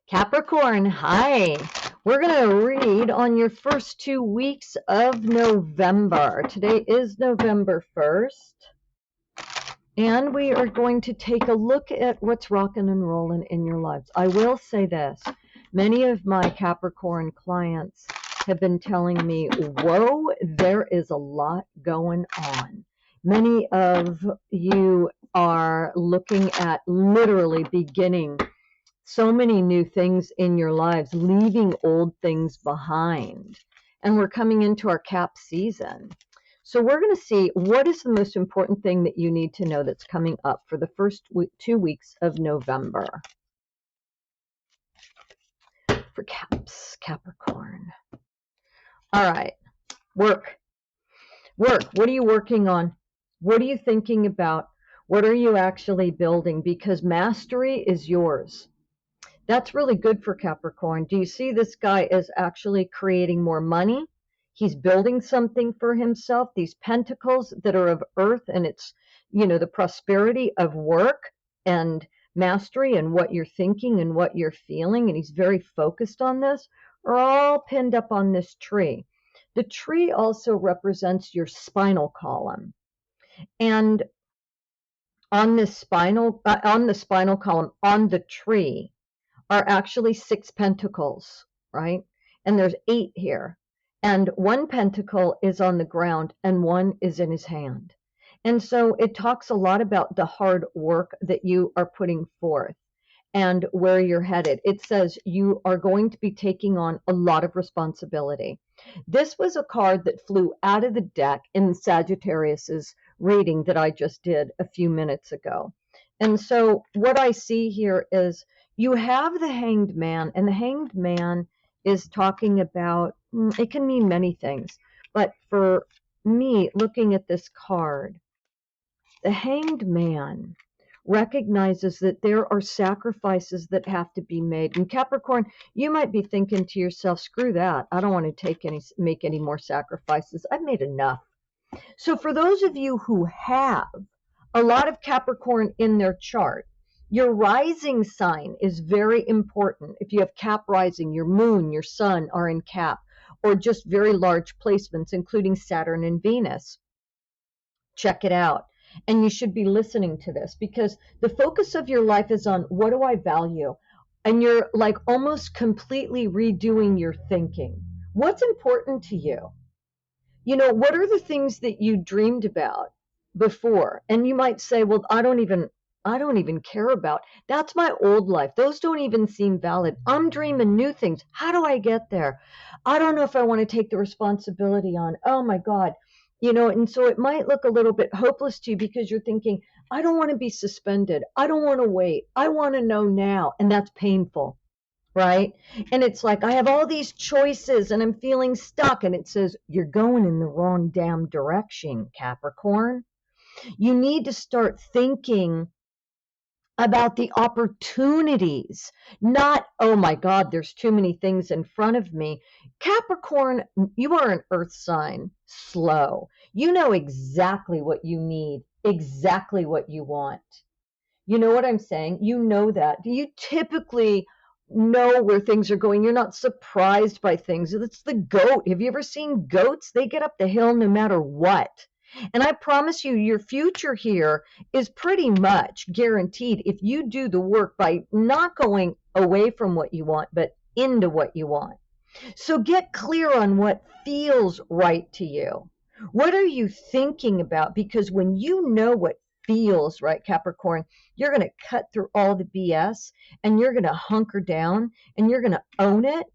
Capricorn, hi. We're going to read on your first 2 weeks of November. Today is November 1st. And we are going to take a look at what's rocking and rolling in your lives. I will say this. Many of my Capricorn clients have been telling me, whoa, there is a lot going on. Many of you are looking at literally beginning so many new things in your lives, leaving old things behind. And we're coming into our Cap season. So we're going to see what is the most important thing that you need to know that's coming up for the first 2 weeks of November. For Caps, Capricorn. All right, work. What are you working on? What are you thinking about? What are you actually building? Because mastery is yours. That's really good for Capricorn. Do you see this guy is actually creating more money? He's building something for himself. These pentacles that are of earth, and it's, the prosperity of work and mastery and what you're thinking and what you're feeling, and he's very focused on this, are all pinned up on this tree. The tree also represents your spinal column. And on the spinal column, on the tree, are actually 6 pentacles, right? And there's 8 here. And 1 pentacle is on the ground and 1 is in his hand. And so it talks a lot about the hard work that you are putting forth and where you're headed. It says you are going to be taking on a lot of responsibility. This was a card that flew out of the deck in Sagittarius's reading that I just did a few minutes ago. And so what I see here is you have the Hanged Man, and the Hanged Man is talking about, it can mean many things, but for me, looking at this card, the Hanged Man recognizes that there are sacrifices that have to be made. And Capricorn, you might be thinking to yourself, screw that. I don't want to make any more sacrifices. I've made enough. So for those of you who have a lot of Capricorn in their chart, your rising sign is very important. If you have Cap rising, your moon, your sun are in Cap, or just very large placements, including Saturn and Venus. Check it out. And you should be listening to this because the focus of your life is on what do I value? And you're like almost completely redoing your thinking. What's important to you? What are the things that you dreamed about before? And you might say, well, I don't even care about. That's my old life. Those don't even seem valid. I'm dreaming new things. How do I get there? I don't know if I want to take the responsibility on. Oh my God. And so it might look a little bit hopeless to you because you're thinking, I don't want to be suspended. I don't want to wait. I want to know now. And that's painful, right? And it's like, I have all these choices and I'm feeling stuck. And it says, you're going in the wrong damn direction, Capricorn. You need to start thinking about the opportunities, not, oh my God, there's too many things in front of me. Capricorn, you are an earth sign, slow. You know exactly what you need, exactly what you want. You know what I'm saying? You know that. Do you typically know where things are going? You're not surprised by things. It's the goat. Have you ever seen goats? They get up the hill no matter what. And I promise you, your future here is pretty much guaranteed if you do the work by not going away from what you want, but into what you want. So get clear on what feels right to you. What are you thinking about? Because when you know what feels right, Capricorn, you're going to cut through all the BS and you're going to hunker down and you're going to own it.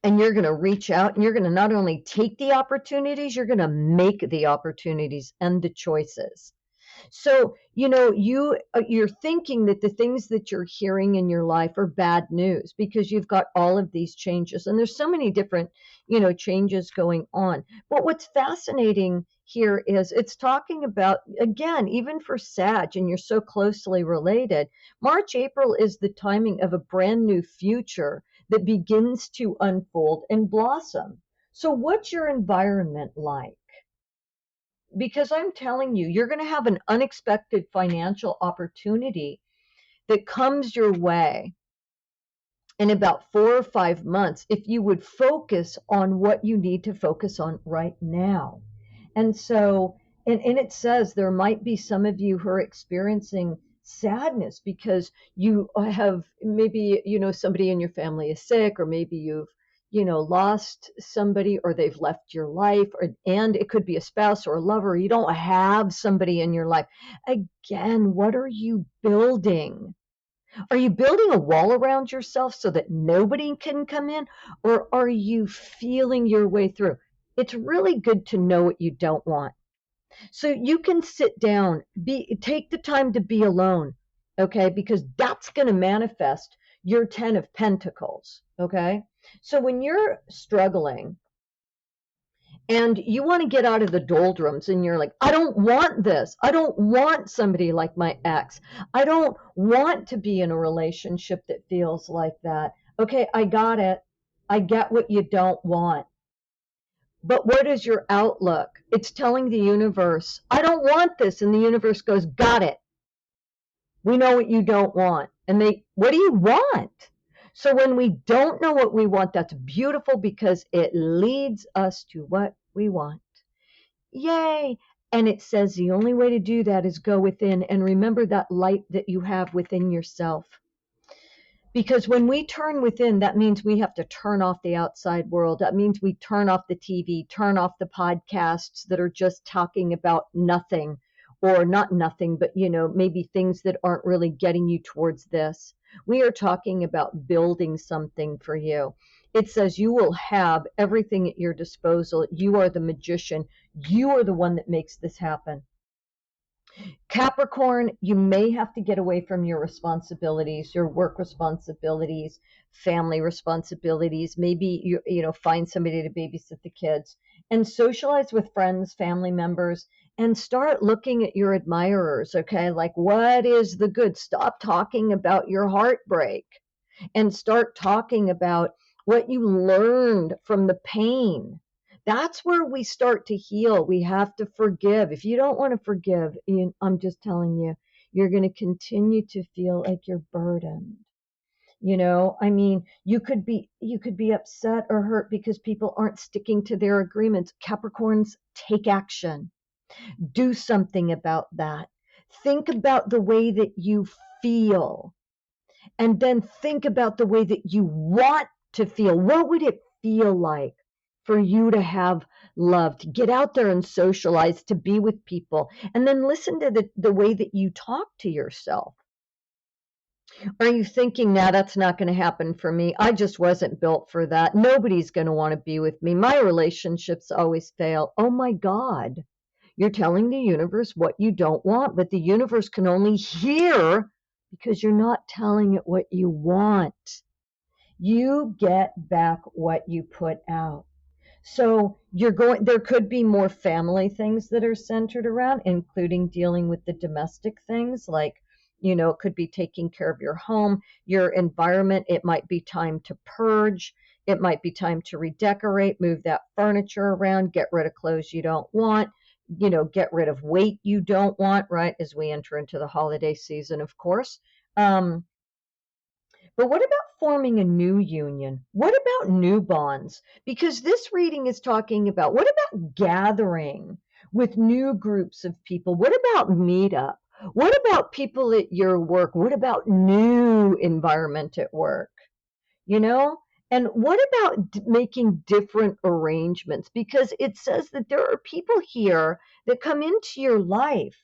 And you're going to reach out and you're going to not only take the opportunities, you're going to make the opportunities and the choices. So, you're thinking that the things that you're hearing in your life are bad news because you've got all of these changes. And there's so many different, changes going on. But what's fascinating here is it's talking about, again, even for Sag, and you're so closely related, March, April is the timing of a brand new future that begins to unfold and blossom. So what's your environment like? Because I'm telling you, you're going to have an unexpected financial opportunity that comes your way. in about 4 or 5 months if you would focus on what you need to focus on right now. And so, and it says there might be some of you who are experiencing sadness because you have maybe, somebody in your family is sick, or maybe you've, lost somebody, or they've left your life, and it could be a spouse or a lover. You don't have somebody in your life. Again, what are you building? Are you building a wall around yourself so that nobody can come in, or are you feeling your way through? It's really good to know what you don't want. So you can sit down, take the time to be alone, okay? Because that's going to manifest your 10 of Pentacles, okay? So when you're struggling and you want to get out of the doldrums and you're like, I don't want this. I don't want somebody like my ex. I don't want to be in a relationship that feels like that. Okay, I got it. I get what you don't want. But what is your outlook? It's telling the universe, I don't want this. And the universe goes, got it. We know what you don't want. And what do you want? So when we don't know what we want, that's beautiful because it leads us to what we want. Yay. And it says the only way to do that is go within and remember that light that you have within yourself. Because when we turn within, that means we have to turn off the outside world. That means we turn off the TV, turn off the podcasts that are just talking about nothing, or not nothing, but maybe things that aren't really getting you towards this. We are talking about building something for you. It says you will have everything at your disposal. You are the magician. You are the one that makes this happen. Capricorn, you may have to get away from your responsibilities, your work responsibilities, family responsibilities. Maybe you find somebody to babysit the kids and socialize with friends, family members, and start looking at your admirers, okay? Like, what is the good? Stop talking about your heartbreak and start talking about what you learned from the pain. That's where we start to heal. We have to forgive. If you don't want to forgive, I'm just telling you, you're going to continue to feel like you're burdened. You could be upset or hurt because people aren't sticking to their agreements. Capricorns, take action. Do something about that. Think about the way that you feel, and then think about the way that you want to feel. What would it feel like for you to have love, to get out there and socialize, to be with people, and then listen to the way that you talk to yourself? Are you thinking, now that's not going to happen for me? I just wasn't built for that. Nobody's going to want to be with me. My relationships always fail. Oh my God. You're telling the universe what you don't want, but the universe can only hear because you're not telling it what you want. You get back what you put out. So there could be more family things that are centered around, including dealing with the domestic things, like, it could be taking care of your home, your environment. It might be time to purge. It might be time to redecorate, move that furniture around, get rid of clothes you don't want, get rid of weight you don't want, right? As we enter into the holiday season, of course. But what about forming a new union? What about new bonds? Because this reading is talking about, what about gathering with new groups of people? What about meetup? What about people at your work? What about new environment at work? And what about making different arrangements? Because it says that there are people here that come into your life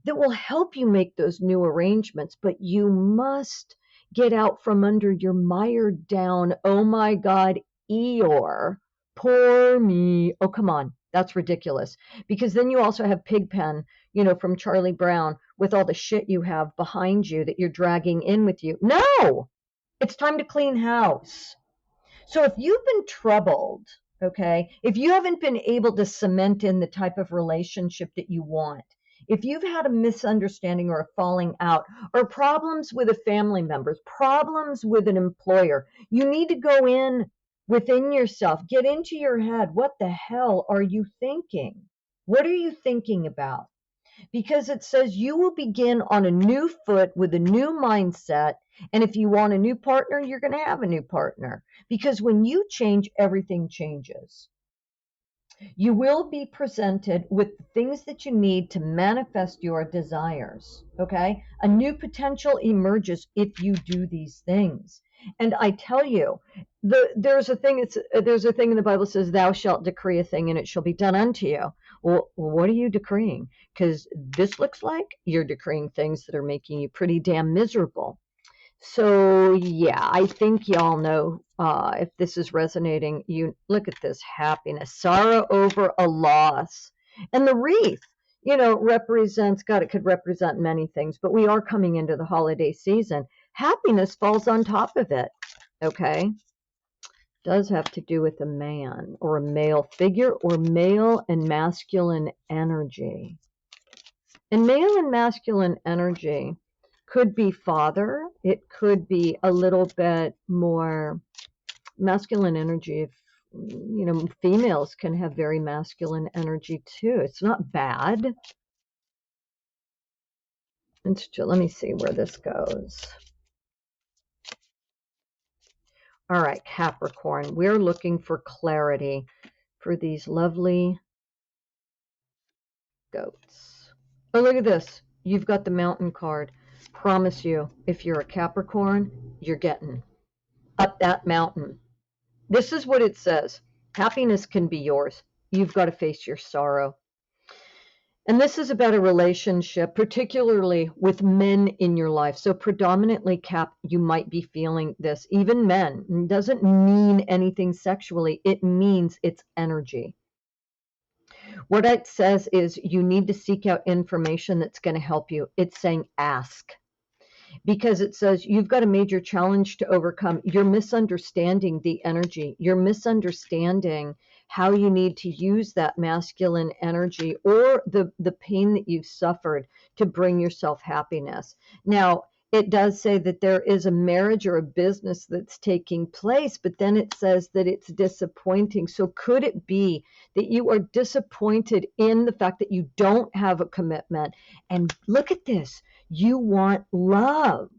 that will help you make those new arrangements, but you must get out from under your mired down, oh my God, Eeyore, poor me. Oh, come on. That's ridiculous. Because then you also have Pigpen, from Charlie Brown, with all the shit you have behind you that you're dragging in with you. No, it's time to clean house. So if you've been troubled, okay, if you haven't been able to cement in the type of relationship that you want, if you've had a misunderstanding or a falling out or problems with a family member, problems with an employer, you need to go in within yourself, get into your head. What the hell are you thinking? What are you thinking about? because it says you will begin on a new foot with a new mindset. And if you want a new partner, you're going to have a new partner, because when you change, everything changes. You will be presented with the things that you need to manifest your desires. Okay. A new potential emerges if you do these things. And I tell you, there's a thing in the Bible says, thou shalt decree a thing and it shall be done unto you. Well, what are you decreeing? Because this looks like you're decreeing things that are making you pretty damn miserable. So yeah, I think y'all know, if this is resonating. You look at this: happiness, sorrow over a loss, and the wreath. Represents God. It could represent many things, but we are coming into the holiday season. Happiness falls on top of it. Okay, does have to do with a man or a male figure or male and masculine energy. And male and masculine energy could be father. It could be a little bit more masculine energy. If females can have very masculine energy too. It's not bad. Let me see where this goes. All right, Capricorn, we're looking for clarity for these lovely goats. Oh, look at this. You've got the Mountain card. Promise you, if you're a Capricorn, you're getting up that mountain. This is what it says. Happiness can be yours. You've got to face your sorrow. And this is about a relationship, particularly with men in your life. So predominantly, Cap, you might be feeling this. Even men. It doesn't mean anything sexually. It means it's energy. What it says is you need to seek out information that's going to help you. It's saying ask. Because it says you've got a major challenge to overcome. You're misunderstanding the energy. You're misunderstanding how you need to use that masculine energy or the pain that you've suffered to bring yourself happiness. Now, it does say that there is a marriage or a business that's taking place, but then it says that it's disappointing. So could it be that you are disappointed in the fact that you don't have a commitment? And look at this. You want love.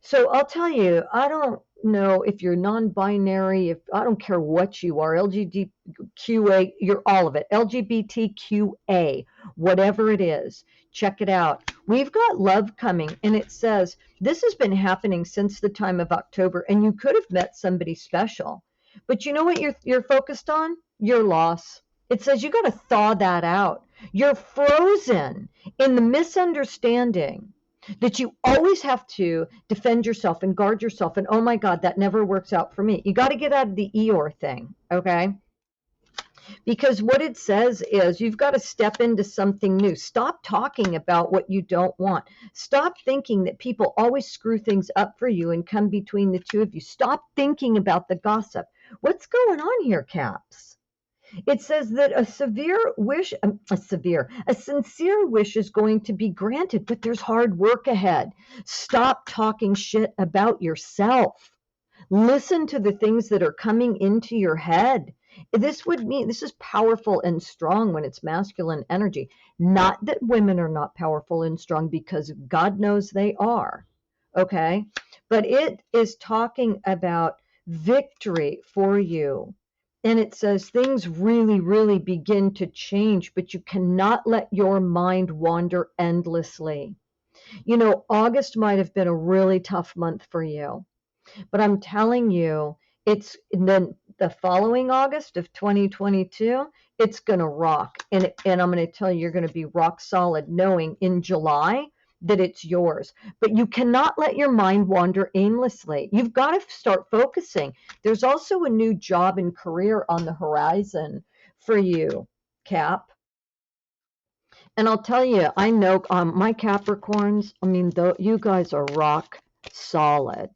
So I'll tell you, I don't know if you're non-binary, if I don't care what you are, LGBTQA, you're all of it, LGBTQA, whatever it is, check it out. We've got love coming, and it says this has been happening since the time of October, and you could have met somebody special. But you know what you're focused on? Your loss. It says you got to thaw that out. You're frozen in the misunderstanding that you always have to defend yourself and guard yourself. And oh my God, that never works out for me. You got to get out of the Eeyore thing, okay? Because what it says is you've got to step into something new. Stop talking about what you don't want. Stop thinking that people always screw things up for you and come between the two of you. Stop thinking about the gossip. What's going on here, Caps? It says that a sincere wish is going to be granted, but there's hard work ahead. Stop talking shit about yourself. Listen to the things that are coming into your head. This is powerful and strong when it's masculine energy. Not that women are not powerful and strong, because God knows they are. Okay? But it is talking about victory for you. And it says things really, really begin to change, but you cannot let your mind wander endlessly. August might have been a really tough month for you, but I'm telling you, it's then the following August of 2022, it's going to rock. And I'm going to tell you, you're going to be rock solid knowing in July that it's yours. But you cannot let your mind wander aimlessly. You've got to start focusing. There's also a new job and career on the horizon for you, Cap. And I'll tell you, I know my Capricorns, you guys are rock solid.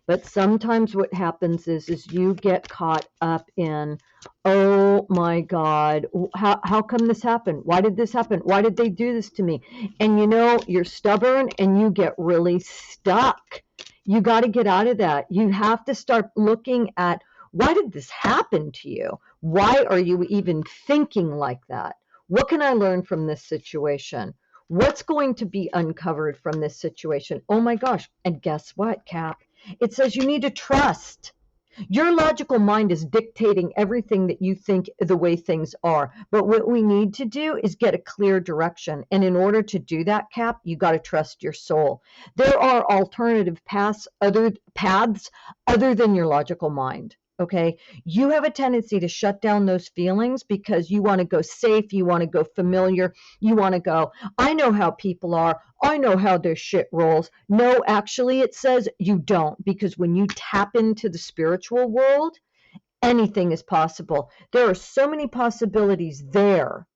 But sometimes what happens is you get caught up in, oh my God, how come this happened? Why did this happen? Why did they do this to me? And you're stubborn and you get really stuck. You got to get out of that. You have to start looking at, why did this happen to you? Why are you even thinking like that? What can I learn from this situation? What's going to be uncovered from this situation? Oh my gosh. And guess what, Cap? It says you need to trust. Your logical mind is dictating everything that you think the way things are. But what we need to do is get a clear direction. And in order to do that, Cap, you got to trust your soul. There are alternative paths other than your logical mind. Okay, you have a tendency to shut down those feelings because you want to go safe, you want to go familiar, you want to go, I know how people are, I know how their shit rolls. No, actually, it says you don't, because when you tap into the spiritual world, anything is possible. There are so many possibilities there.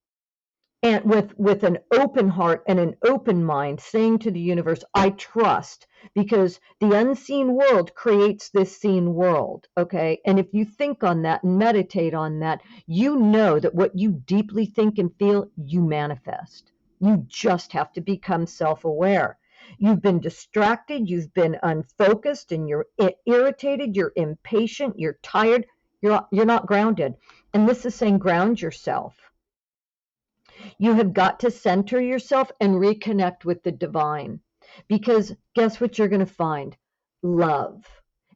And with an open heart and an open mind, saying to the universe, I trust, because the unseen world creates this seen world. Okay. And if you think on that and meditate on that, you know that what you deeply think and feel, you manifest. You just have to become self-aware. You've been distracted, you've been unfocused, and you're irritated, you're impatient, you're tired, you're not grounded. And this is saying ground yourself. You have got to center yourself and reconnect with the divine, because guess what you're going to find? Love.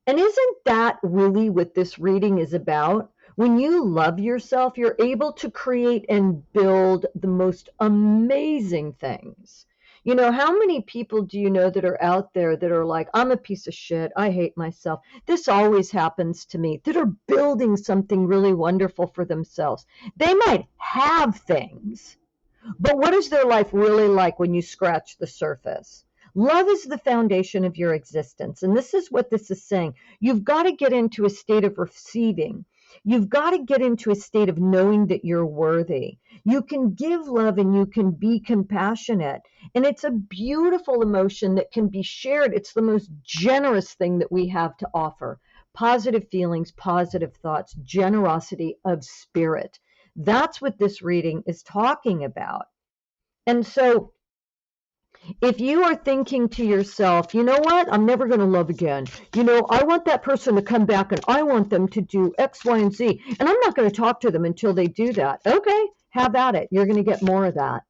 And isn't that really what this reading is about? When you love yourself, you're able to create and build the most amazing things. You know, how many people do you know that are out there that are like, I'm a piece of shit, I hate myself, this always happens to me, that are building something really wonderful for themselves? They might have things, but what is their life really like when you scratch the surface? Love is the foundation of your existence. And this is what this is saying. You've got to get into a state of receiving. You've got to get into a state of knowing that you're worthy. You can give love and you can be compassionate. And it's a beautiful emotion that can be shared. It's the most generous thing that we have to offer. Positive feelings, positive thoughts, generosity of spirit. That's what this reading is talking about. And so if you are thinking to yourself, you know what, I'm never going to love again. You know, I want that person to come back and I want them to do X, Y, and Z. And I'm not going to talk to them until they do that. Okay, have at it. You're going to get more of that.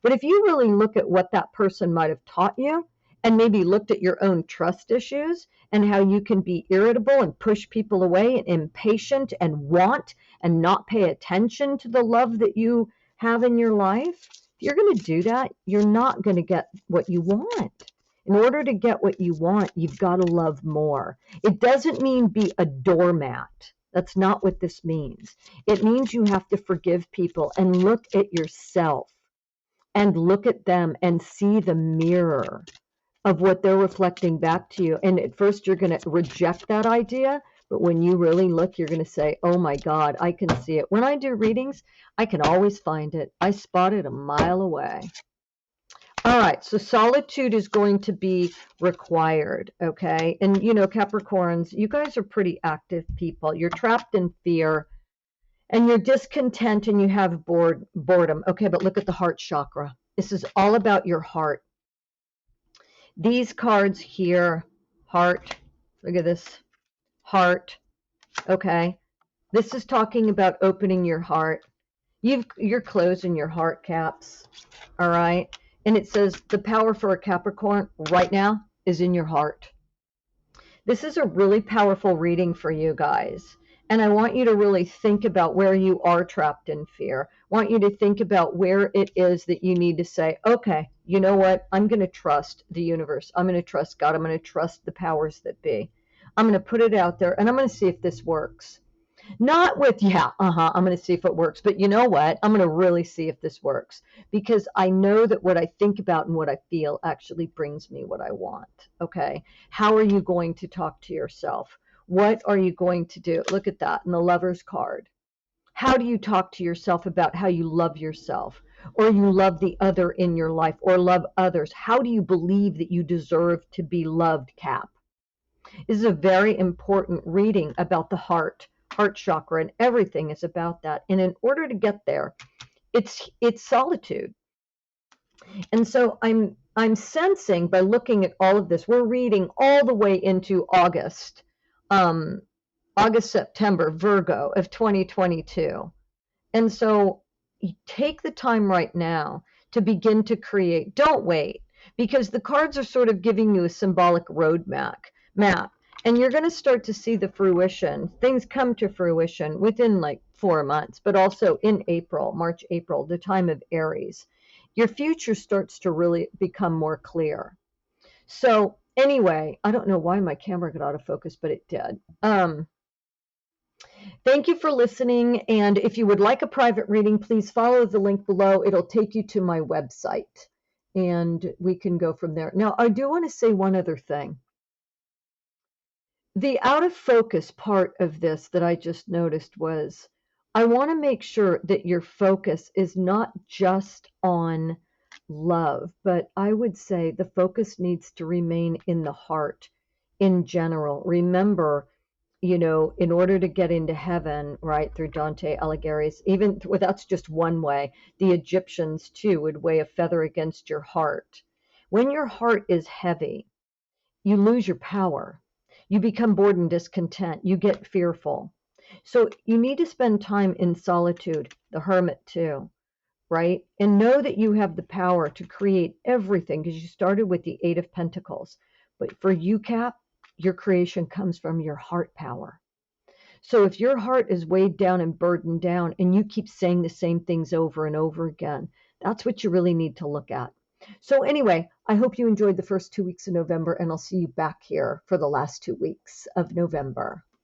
But if you really look at what that person might have taught you and maybe looked at your own trust issues and how you can be irritable and push people away and impatient and want and not pay attention to the love that you have in your life, if you're going to do that, you're not going to get what you want. In order to get what you want, you've got to love more. It doesn't mean be a doormat. That's not what this means. It means you have to forgive people and look at yourself and look at them and see the mirror of what they're reflecting back to you. And at first you're going to reject that idea, but when you really look, you're going to say, oh my God, I can see it. When I do readings, I can always find it. I spot it a mile away. All right, so solitude is going to be required, okay? And you know, Capricorns, you guys are pretty active people. You're trapped in fear and you're discontent and you have boredom. Okay, but look at the heart chakra. This is all about your heart. These cards here, heart, look at this, heart, okay? This is talking about opening your heart. You're closing your heart, Caps, all right? And it says the power for a Capricorn right now is in your heart. This is a really powerful reading for you guys. And I want you to really think about where you are trapped in fear. I want you to think about where it is that you need to say, okay, you know what? I'm going to trust the universe. I'm going to trust God. I'm going to trust the powers that be. I'm going to put it out there and I'm going to see if this works. Not with, I'm going to see if it works. But you know what? I'm going to really see if this works, because I know that what I think about and what I feel actually brings me what I want. Okay. How are you going to talk to yourself? What are you going to do? Look at that in the Lover's card. How do you talk to yourself about how you love yourself, or you love the other in your life, or love others? How do you believe that you deserve to be loved, Cap? This is a very important reading about the heart chakra, and everything is about that. And in order to get there, it's solitude. And so I'm sensing by looking at all of this, we're reading all the way into August, September, Virgo of 2022. And so you take the time right now to begin to create. Don't wait, because the cards are sort of giving you a symbolic roadmap, and you're going to start to see the fruition. Things come to fruition within like 4 months, but also in April, March, April, the time of Aries. Your future starts to really become more clear. So anyway, I don't know why my camera got out of focus, but it did. Thank you for listening. And if you would like a private reading, please follow the link below. It'll take you to my website and we can go from there. Now, I do want to say one other thing. The out of focus part of this that I just noticed was, I want to make sure that your focus is not just on love, but I would say the focus needs to remain in the heart in general. Remember, in order to get into heaven, right, through Dante Alighieri's, even well, that's just one way. The Egyptians too would weigh a feather against your heart. When your heart is heavy, you lose your power. You become bored and discontent. You get fearful. So you need to spend time in solitude, the hermit too, right? And know that you have the power to create everything, because you started with the Eight of Pentacles. But for you, Cap, your creation comes from your heart power. So if your heart is weighed down and burdened down and you keep saying the same things over and over again, that's what you really need to look at. So anyway, I hope you enjoyed the first 2 weeks of November, and I'll see you back here for the last 2 weeks of November.